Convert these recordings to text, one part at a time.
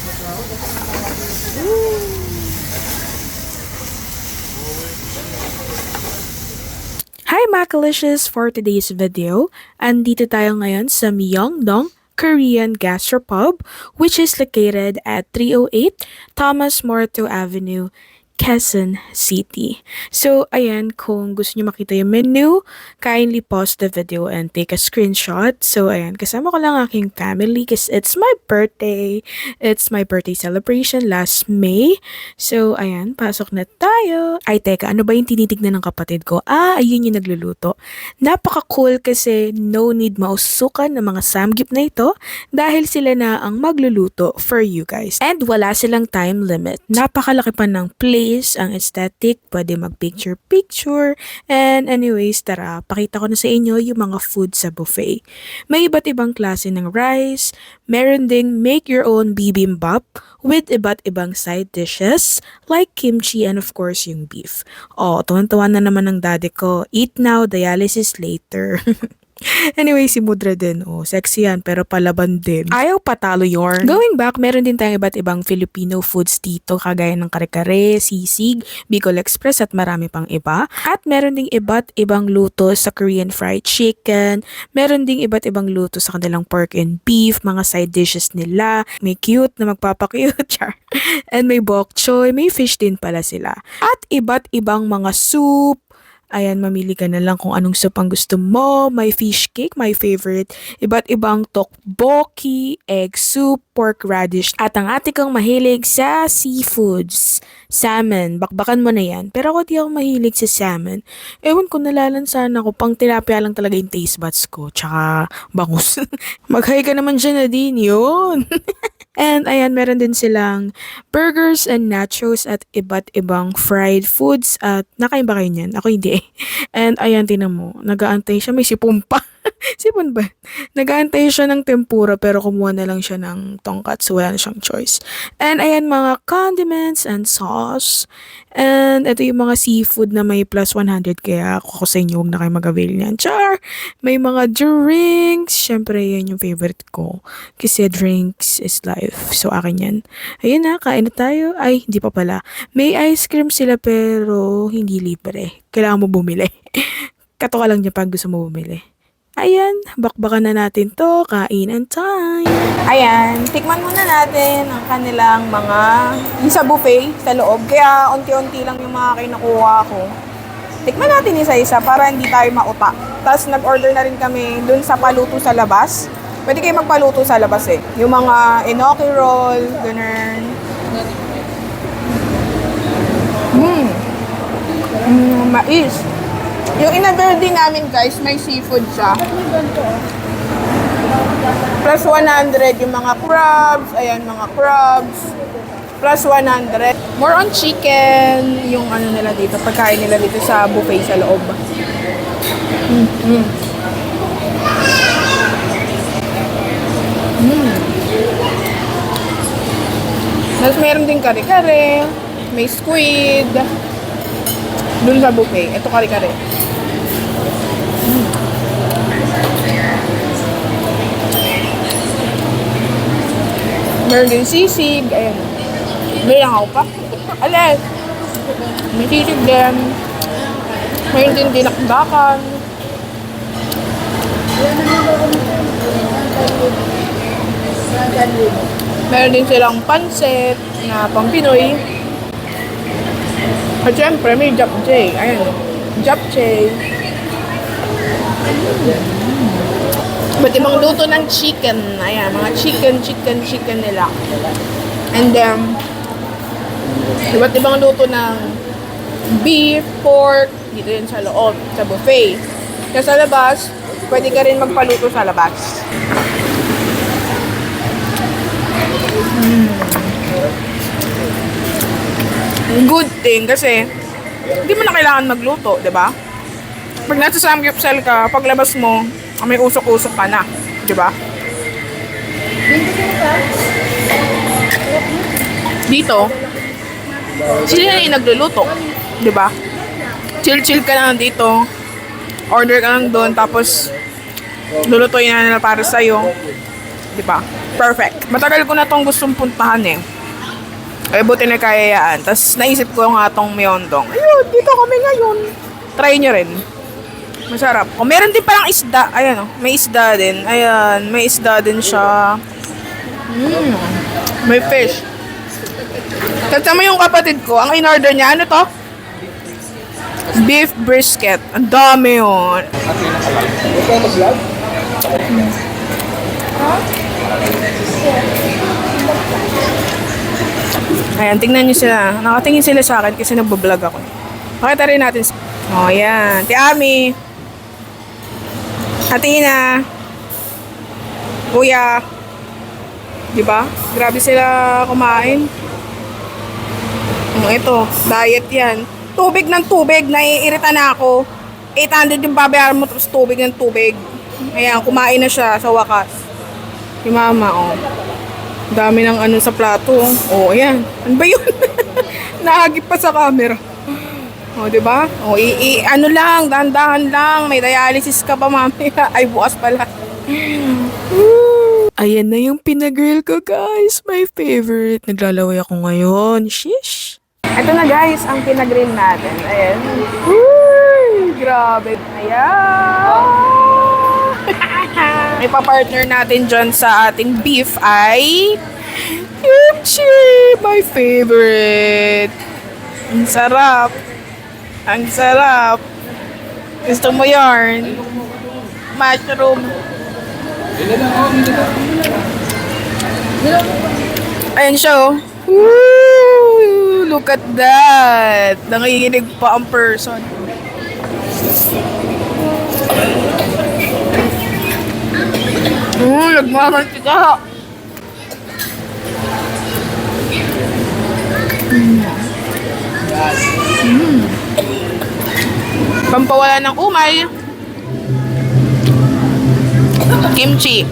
Hi Makalicious! For today's video, andito tayo ngayon sa Myeongdong Korean Gastropub, which is located at 308 Thomas Morto Avenue, Quezon City. So, ayan, kung gusto niyo makita yung menu, kindly pause the video and take a screenshot. So, ayan, kasama ko lang aking family kasi it's my birthday. It's my birthday celebration last May. So, ayan, pasok na tayo. Ay, teka, ano ba yung tinitignan ng kapatid ko? Ayun yung nagluluto. Napaka-cool kasi no need mausukan ng mga samgyup na ito dahil sila na ang magluluto for you guys. And wala silang time limit. Napakalaki pa ng place, ang aesthetic, pwede mag-picture-picture. And anyways, tara, pakita ko na sa inyo yung mga food sa buffet. May iba't ibang klase ng rice, meron ding make your own bibimbap with iba't ibang side dishes like kimchi and of course yung beef. Oh, tuwan-tuwa na naman ng daddy ko. Eat now, dialysis later. Anyway, si Mudra din. Oh, sexy yan, pero palaban din. Ayaw patalo yorn. Going back, meron din tayong iba't ibang Filipino foods dito, kagaya ng kare-kare, sisig, Bicol Express at marami pang iba. At meron ding iba't ibang luto sa Korean fried chicken. Meron ding iba't ibang luto sa kanilang pork and beef, mga side dishes nila. May cute na magpapakute, char. And may bok choy, may fish din pala sila. At iba't ibang mga soup. Ayan, mamili ka na lang kung anong soup ang gusto mo. May fish cake, my favorite. Iba't ibang tteokbokki, egg soup, pork radish. At ang ate kong mahilig sa seafoods. Salmon, bakbakan mo na yan. Pero ako di ako mahilig sa salmon. Ewan ko, nalalansan ako. Pang tilapia lang talaga yung taste buds ko. Tsaka bangus. Mag-hi ka naman dyan na din. Yun. And ayan, meron din silang burgers and nachos at iba't ibang fried foods. At nakain ba kayo niyan? Ako hindi eh. And ayan, tinan mo, nag-aantay siya. May sipon pa. Sipon ba? Nag-aantay siya ng tempura pero kumuha na lang siya ng tonkatsu. Wala na siyang choice. And ayan, mga condiments and sauce. And ito yung mga seafood na may plus 100. Kaya ako sa inyo, huwag na kayo mag-avail niyan. Char! May mga drinks. Siyempre, yan yung favorite ko. Kasi drinks is life. So, akin yan. Ayun na, kain na tayo. Ay, hindi pa pala. May ice cream sila pero hindi libre. Kailangan mo bumili. Kato ka lang niya pag gusto mo bumili. Ayan, bakbakan na natin to. Kainan time. Ayan, tikman muna natin ang kanilang mga yung sa buffet sa loob. Kaya unti-unti lang yung mga kinukuha ko. Tikman natin isa-isa para hindi tayo mauta. Tapos nag-order na rin kami dun sa paluto sa labas. Pwede kayo magpaluto sa labas eh. Yung mga enoki roll, ganun. Mais. Yung in-order din namin guys, may seafood siya. Plus 100 yung mga crabs. Ayan, mga crabs. Plus 100. More on chicken. Yung ano nila dito, pagkain nila dito sa buffet sa loob. Tapos meron din kare-kare. May squid. Dun sa buffet. Ito kare-kare. Meron din sisig. Ayan. May langaw pa. Alas. May sisig din. Meron din dinakdakan. Meron din silang pansit na pang Pinoy. At syempre, may japchae. Ayan. Japchae. Ba't ibang luto ng chicken. Ayan, mga chicken nila. And then, iba't ibang luto ng beef, pork, dito yun sa loob, sa buffet. Kaya sa labas, pwede ka rin magpaluto sa labas. Good thing kasi hindi mo na kailangan magluto, 'di ba? Pag nasa samgyeopsal ka, paglabas mo, may usok-usok ka na, 'di ba? Dito, sila na yung nagluluto, 'di ba? Chill-chill ka lang dito. Order ka lang doon tapos lulutuin na nila para sa'yo. Di ba? Perfect. Matagal ko na tong gustong puntahan eh. Ay, buti na kayayaan. Tapos naisip ko nga tong Myeongdong. Ayun, dito kami ngayon. Try nyo rin. Masarap. O, meron din palang isda. Ayan, oh. May isda din. Ayan, may isda din siya. May fish. Kasama yung kapatid ko, ang in-order niya, ano to? Beef brisket. Ang dami yun. Ayan, tingnan nyo sila. Nakatingin sila sa akin kasi nagbablog ako. Pakita rin natin. Oh, yan. Ti Ami. Ate Ina. Kuya. Diba? Grabe sila kumain. Ito, diet yan. Tubig ng tubig. Naiirita na ako. 800 yung babayaran mo tapos tubig ng tubig. Ayan, kumain na siya sa wakas. Si mama, oh. Dami ng ano sa plato. Oh, ayan. Ano ba yun? Nahagip pa sa camera. Oh, di ba? Oh, ano lang, dahan-dahan lang. May dialysis ka pa mamaya. Ay, bukas pala. Ayan na yung pinagrill ko, guys. My favorite. Naglalaway ako ngayon. Shish! Ito na guys, ang pinagrill natin. Ayan. Uy, grabe. Ayan. Ipa-partner natin dyan sa ating beef ay kimchi! My favorite. Ang sarap. Ang sarap. Gusto mo yarn? Mushroom. Ayan siya, oh. Woo! Look at that! Nanginginig pa ang person. Nagmamantika. Pampawala ng umay. Kimchi.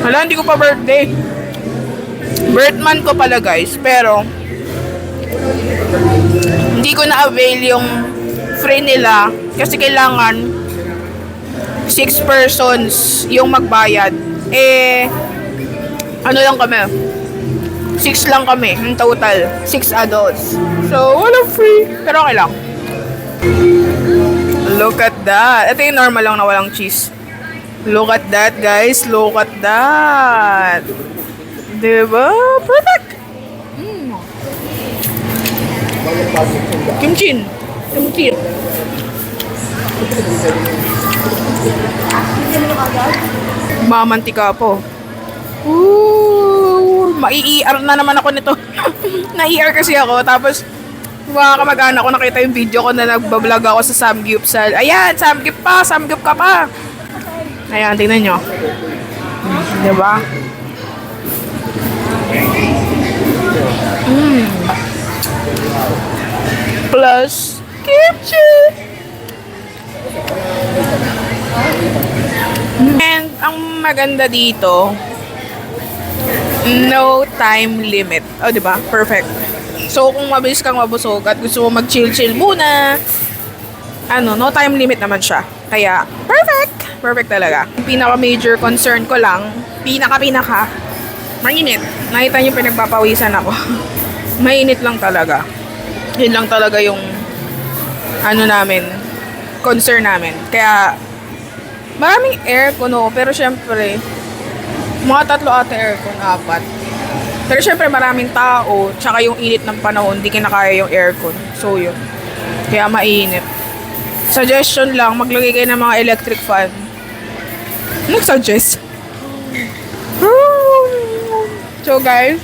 Hala, hindi ko pa birthday. Birthman ko pala guys, pero hindi ko na-avail yung free nila kasi kailangan 6 persons yung magbayad. Eh, ano lang kami? 6 lang kami in total. 6 adults. So, walang free. Pero okay lang. Look at that. Ito yung normal lang na walang cheese. Look at that, guys. Look at that. Diba? Perfect. Kimchi. Kimchi. Mamantika po. Ooh, mai-ER na naman ako nito. Na-ER kasi ako. Tapos, mga kamag-anak ko nakita yung video ko na nagbablog ako sa Samgyupsal. Ayan, Samgyup pa. Samgyup ka pa. Ayan, tingnan nyo. Diba? Plus, kimchi. And, ang maganda dito, no time limit. O, diba? Perfect. So, kung mabilis kang mabusog at gusto mo mag-chill-chill muna, no time limit naman siya. Kaya, perfect! Perfect talaga. Yung pinaka-major concern ko lang, pinaka, mainit. Nakita niyo pinagpapawisan ako. Mainit lang talaga. Yun lang talaga yung, namin, concern namin. Kaya, maraming aircon, pero syempre, mga 3 ata aircon, 4. Pero syempre maraming tao, tsaka yung init ng panahon, hindi kinakaya yung aircon. So yun. Kaya mainit. Suggestion lang, maglagay kayo ng mga electric fan. Nag-suggest. So guys,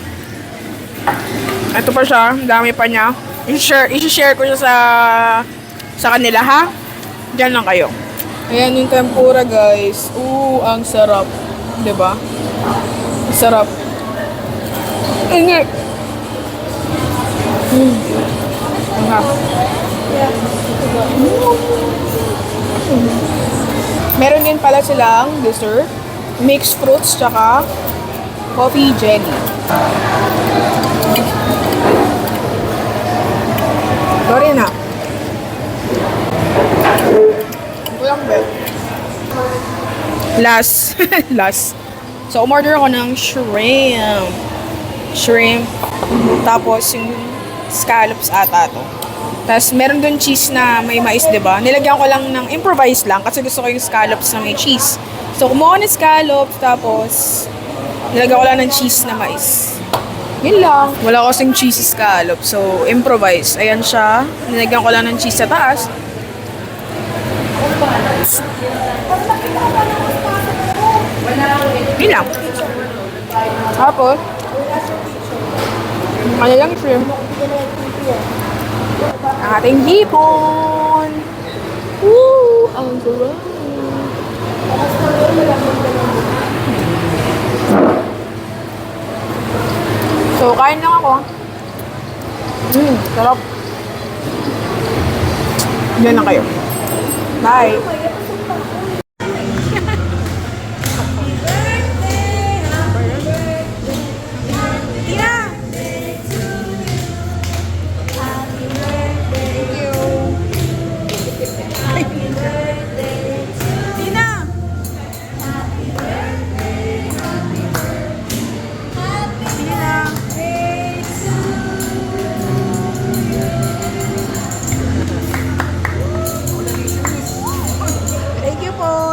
ito pa siya, dami pa niya. I-share ko siya sa kanila ha. Diyan lang kayo. Ayan yung tempura guys. Ang sarap. 'Di ba? Sarap. Init. Meron din pala silang dessert, mixed fruits, tsaka coffee jelly. Sorry na. lang, bet. Last. Last. So, umorder ako ng shrimp. Shrimp. Tapos, yung scallops ata to. Tapos, meron dun cheese na may mais, diba? Nilagyan ko lang ng improvise lang kasi gusto ko yung scallops na may cheese. So, kumuha ko ng scallops, tapos, nilagyan ko lang ng cheese na mais. Yun lang. Wala kasing cheese sa scallop. So, improvise. Ayan siya. Nilagyan ko lang ng cheese sa taas. Yun lang. Tapos, ano lang shrimp. Ang ating hipon. Woo! Ang sarap. So, kain lang ako. Sarap. Diyan na kayo. Bye.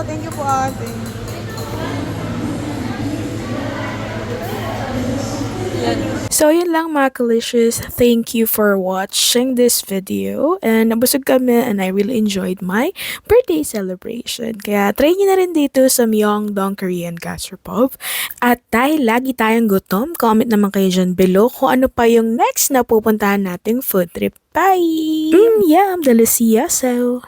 Thank you po, ate. So, yun lang mga kalicious. Thank you for watching this video. And nabusog kami and I really enjoyed my birthday celebration. Kaya try nyo na rin dito sa Myeongdong Korean Gastropub. At dahil lagi tayong gutom, comment naman kayo dyan below kung ano pa yung next na pupuntahan nating food trip. Bye! Yum! Delicioso!